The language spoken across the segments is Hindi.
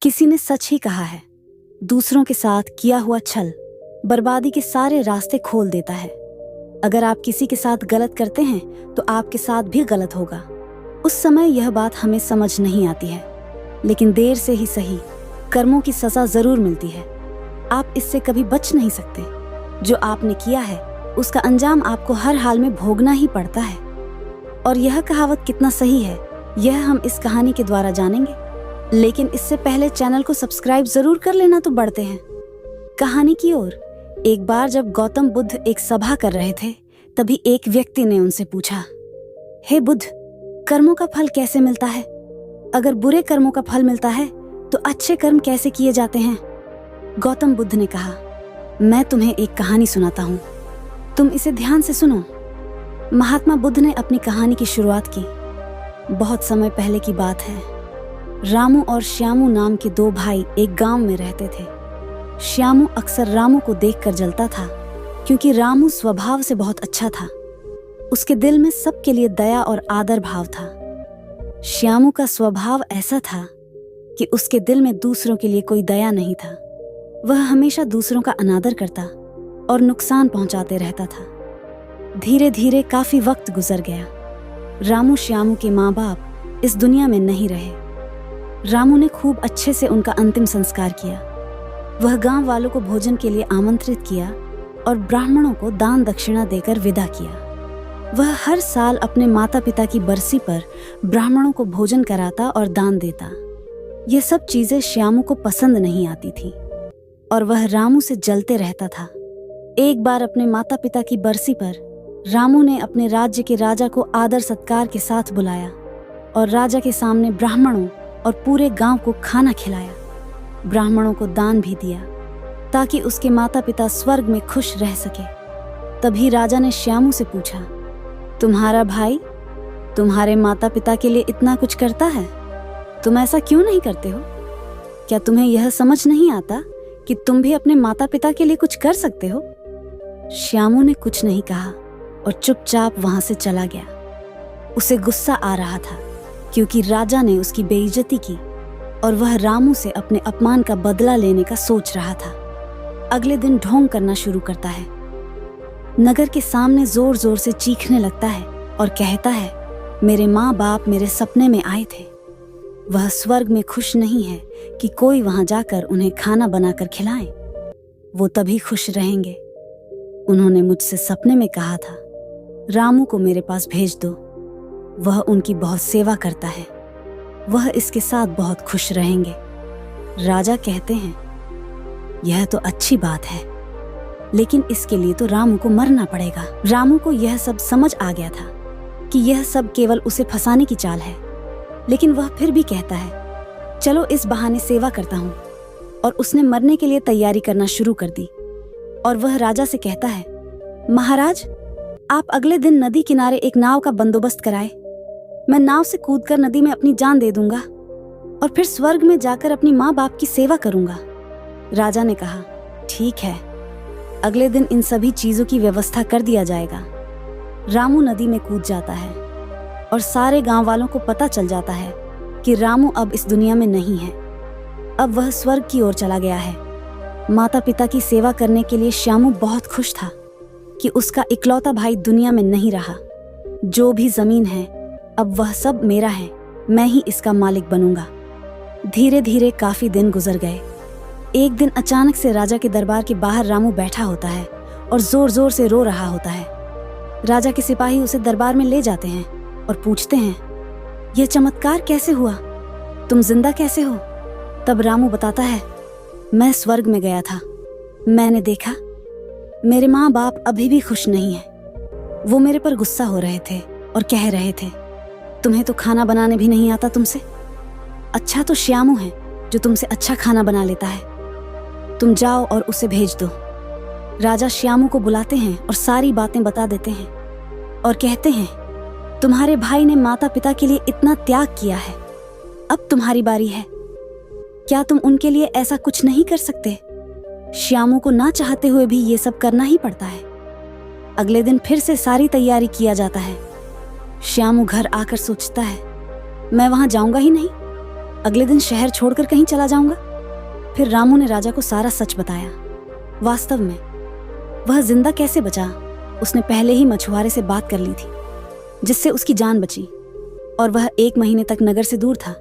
किसी ने सच ही कहा है, दूसरों के साथ किया हुआ छल बर्बादी के सारे रास्ते खोल देता है। अगर आप किसी के साथ गलत करते हैं तो आपके साथ भी गलत होगा। उस समय यह बात हमें समझ नहीं आती है, लेकिन देर से ही सही कर्मों की सजा जरूर मिलती है। आप इससे कभी बच नहीं सकते। जो आपने किया है उसका अंजाम आपको हर हाल में भोगना ही पड़ता है। और यह कहावत कितना सही है, यह हम इस कहानी के द्वारा जानेंगे। लेकिन इससे पहले चैनल को सब्सक्राइब जरूर कर लेना। तो बढ़ते हैं कहानी की ओर। एक बार जब गौतम बुद्ध एक सभा कर रहे थे, तभी एक व्यक्ति ने उनसे पूछा, हे बुद्ध, कर्मों का फल कैसे मिलता है? अगर बुरे कर्मों का फल मिलता है तो अच्छे कर्म कैसे किए जाते हैं? गौतम बुद्ध ने कहा, मैं तुम्हें एक कहानी सुनाता हूँ, तुम इसे ध्यान से सुनो। महात्मा बुद्ध ने अपनी कहानी की शुरुआत की। बहुत समय पहले की बात है। रामू और श्यामू नाम के दो भाई एक गांव में रहते थे। श्यामू अक्सर रामू को देखकर जलता था, क्योंकि रामू स्वभाव से बहुत अच्छा था। उसके दिल में सबके लिए दया और आदर भाव था। श्यामू का स्वभाव ऐसा था कि उसके दिल में दूसरों के लिए कोई दया नहीं था। वह हमेशा दूसरों का अनादर करता और नुकसान पहुंचाते रहता था। धीरे धीरे काफी वक्त गुजर गया। रामू श्यामू के माँ बाप इस दुनिया में नहीं रहे। रामू ने खूब अच्छे से उनका अंतिम संस्कार किया। वह गांव वालों को भोजन के लिए आमंत्रित किया और ब्राह्मणों को दान दक्षिणा देकर विदा किया। वह हर साल अपने माता पिता की बरसी पर ब्राह्मणों को भोजन कराता और दान देता। ये सब चीजें श्यामू को पसंद नहीं आती थी और वह रामू से जलते रहता था। एक बार अपने माता पिता की बरसी पर रामू ने अपने राज्य के राजा को आदर सत्कार के साथ बुलाया और राजा के सामने ब्राह्मणों और पूरे गांव को खाना खिलाया। ब्राह्मणों को दान भी दिया ताकि उसके माता पिता स्वर्ग में खुश रह सके। तभी राजा ने श्यामू से पूछा, तुम्हारा भाई तुम्हारे माता पिता के लिए इतना कुछ करता है, तुम ऐसा क्यों नहीं करते हो? क्या तुम्हें यह समझ नहीं आता कि तुम भी अपने माता पिता के लिए कुछ कर सकते हो? श्यामू ने कुछ नहीं कहा और चुपचाप वहां से चला गया। उसे गुस्सा आ रहा था क्योंकि राजा ने उसकी बेइज्जती की और वह रामू से अपने अपमान का बदला लेने का सोच रहा था। अगले दिन ढोंग करना शुरू करता है। नगर के सामने जोर जोर से चीखने लगता है और कहता है, मेरे माँ बाप मेरे सपने में आए थे। वह स्वर्ग में खुश नहीं है कि कोई वहां जाकर उन्हें खाना बनाकर खिलाए। वो तभी खुश रहेंगे। उन्होंने मुझसे सपने में कहा था, रामू को मेरे पास भेज दो, वह उनकी बहुत सेवा करता है, वह इसके साथ बहुत खुश रहेंगे। राजा कहते हैं, यह तो अच्छी बात है, लेकिन इसके लिए तो रामू को मरना पड़ेगा। रामू को यह सब समझ आ गया था कि यह सब केवल उसे फंसाने की चाल है, लेकिन वह फिर भी कहता है, चलो इस बहाने सेवा करता हूँ। और उसने मरने के लिए तैयारी करना शुरू कर दी। और वह राजा से कहता है, महाराज, आप अगले दिन नदी किनारे एक नाव का बंदोबस्त कराए। मैं नाव से कूदकर नदी में अपनी जान दे दूंगा और फिर स्वर्ग में जाकर अपनी माँ बाप की सेवा करूंगा। राजा ने कहा, ठीक है, अगले दिन इन सभी चीजों की व्यवस्था कर दिया जाएगा। रामू नदी में कूद जाता है और सारे गांव वालों को पता चल जाता है कि रामू अब इस दुनिया में नहीं है। अब वह स्वर्ग की ओर चला गया है। माता पिता की सेवा करने के लिए श्यामू बहुत खुश था कि उसका इकलौता भाई दुनिया में नहीं रहा। जो भी जमीन है अब वह सब मेरा है, मैं ही इसका मालिक बनूंगा। धीरे धीरे काफी दिन गुजर गए। एक दिन अचानक से राजा के दरबार के बाहर रामू बैठा होता है और जोर जोर से रो रहा होता है। राजा के सिपाही उसे दरबार में ले जाते हैं और पूछते हैं, यह चमत्कार कैसे हुआ? तुम जिंदा कैसे हो? तब रामू बताता है, मैं स्वर्ग में गया था। मैंने देखा मेरे माँ बाप अभी भी खुश नहीं है। वो मेरे पर गुस्सा हो रहे थे और कह रहे थे, तुम्हें तो खाना बनाने भी नहीं आता तुमसे। अच्छा तो श्यामू है जो तुमसे अच्छा खाना बना लेता है। तुम जाओ और उसे भेज दो। राजा श्यामू को बुलाते हैं और सारी बातें बता देते हैं और कहते हैं, तुम्हारे भाई ने माता पिता के लिए इतना त्याग किया है, अब तुम्हारी बारी है। क्या तुम उनके लिए ऐसा कुछ नहीं कर सकते? श्यामू को ना चाहते हुए भी ये सब करना ही पड़ता है। अगले दिन फिर से सारी तैयारी किया जाता है। श्यामू घर आकर सोचता है, मैं वहां जाऊंगा ही नहीं। अगले दिन शहर छोड़कर कहीं चला जाऊंगा। फिर रामू ने राजा को सारा सच बताया। वास्तव में वह जिंदा कैसे बचा, उसने पहले ही मछुआरे से बात कर ली थी, जिससे उसकी जान बची और वह 1 महीने तक नगर से दूर था।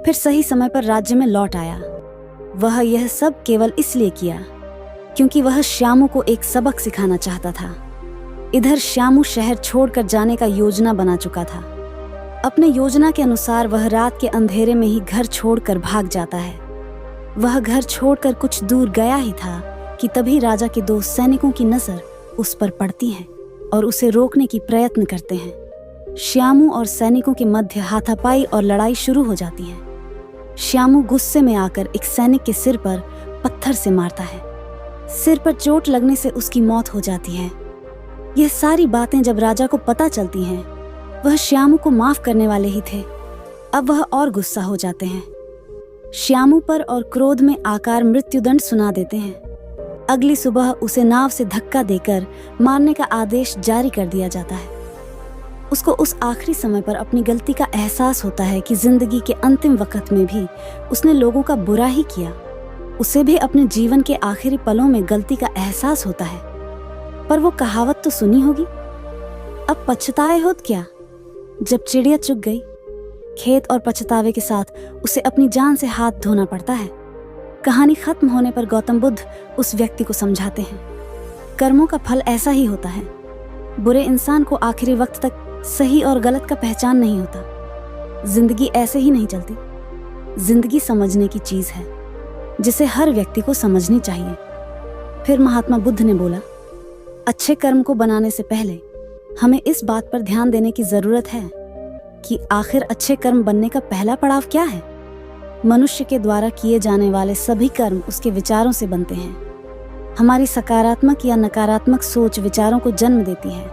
फिर सही समय पर राज्य में लौट आया। वह यह सब केवल इसलिए किया क्योंकि वह श्यामू को एक सबक सिखाना चाहता था। इधर श्यामू शहर छोड़कर जाने का योजना बना चुका था। अपने योजना के अनुसार वह रात के अंधेरे में ही घर छोड़कर भाग जाता है। वह घर छोड़कर कुछ दूर गया ही था कि तभी राजा के 2 सैनिकों की नजर उस पर पड़ती है और उसे रोकने की प्रयत्न करते हैं। श्यामू और सैनिकों के मध्य हाथापाई और लड़ाई शुरू हो जाती है। श्यामू गुस्से में आकर एक सैनिक के सिर पर पत्थर से मारता है। सिर पर चोट लगने से उसकी मौत हो जाती है। यह सारी बातें जब राजा को पता चलती हैं, वह श्यामू को माफ करने वाले ही थे। अब वह और गुस्सा हो जाते हैं। श्यामू पर और क्रोध में आकर मृत्युदंड सुना देते हैं। अगली सुबह उसे नाव से धक्का देकर मारने का आदेश जारी कर दिया जाता है। उसको उस आखिरी समय पर अपनी गलती का एहसास होता है कि जिंदगी के अंतिम वक्त में भी उसने लोगों का बुरा ही किया। उसे भी अपने जीवन के आखिरी पलों में गलती का एहसास होता है। पर वो कहावत तो सुनी होगी, अब पछताए होत क्या, जब चिड़िया चुग गई। खेत और पछतावे के साथ उसे अपनी जान से हाथ धोना पड़ता है। कहानी खत्म होने पर गौतम बुद्ध उस व्यक्ति को समझाते हैं, कर्मों का फल ऐसा ही होता है। बुरे इंसान को आखिरी वक्त तक सही और गलत का पहचान नहीं होता। जिंदगी ऐसे ही नहीं चलती। जिंदगी समझने की चीज है, जिसे हर व्यक्ति को समझनी चाहिए। फिर महात्मा बुद्ध ने बोला, अच्छे कर्म को बनाने से पहले हमें इस बात पर ध्यान देने की जरूरत है कि आखिर अच्छे कर्म बनने का पहला पड़ाव क्या है। मनुष्य के द्वारा किए जाने वाले सभी कर्म उसके विचारों से बनते हैं। हमारी सकारात्मक या नकारात्मक सोच विचारों को जन्म देती है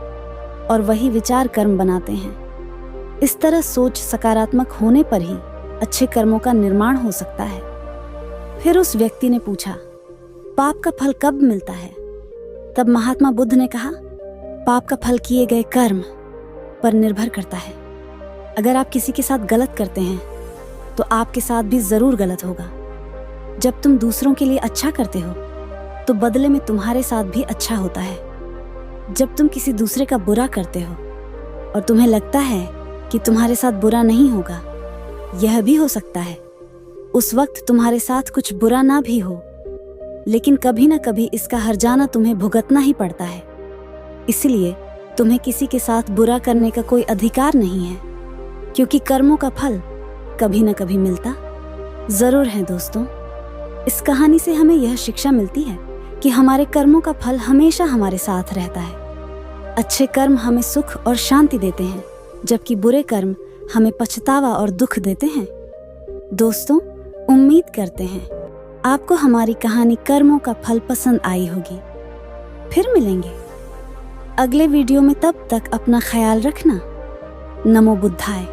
और वही विचार कर्म बनाते हैं। इस तरह सोच सकारात्मक होने पर ही अच्छे कर्मों का निर्माण हो सकता है। फिर उस व्यक्ति ने पूछा, पाप का फल कब मिलता है? तब महात्मा बुद्ध ने कहा, पाप का फल किए गए कर्म पर निर्भर करता है। अगर आप किसी के साथ गलत करते हैं तो आपके साथ भी जरूर गलत होगा। जब तुम दूसरों के लिए अच्छा करते हो तो बदले में तुम्हारे साथ भी अच्छा होता है। जब तुम किसी दूसरे का बुरा करते हो और तुम्हें लगता है कि तुम्हारे साथ बुरा नहीं होगा, यह भी हो सकता है उस वक्त तुम्हारे साथ कुछ बुरा ना भी हो, लेकिन कभी ना कभी इसका हर्जाना तुम्हें भुगतना ही पड़ता है। इसलिए तुम्हें किसी के साथ बुरा करने का कोई अधिकार नहीं है, क्योंकि कर्मों का फल कभी न कभी मिलता जरूर है। दोस्तों, इस कहानी से हमें यह शिक्षा मिलती है कि हमारे कर्मों का फल हमेशा हमारे साथ रहता है। अच्छे कर्म हमें सुख और शांति देते हैं, जबकि बुरे कर्म हमें पछतावा और दुख देते हैं। दोस्तों, उम्मीद करते हैं आपको हमारी कहानी कर्मों का फल पसंद आई होगी। फिर मिलेंगे अगले वीडियो में, तब तक अपना ख्याल रखना। नमो बुद्धाय।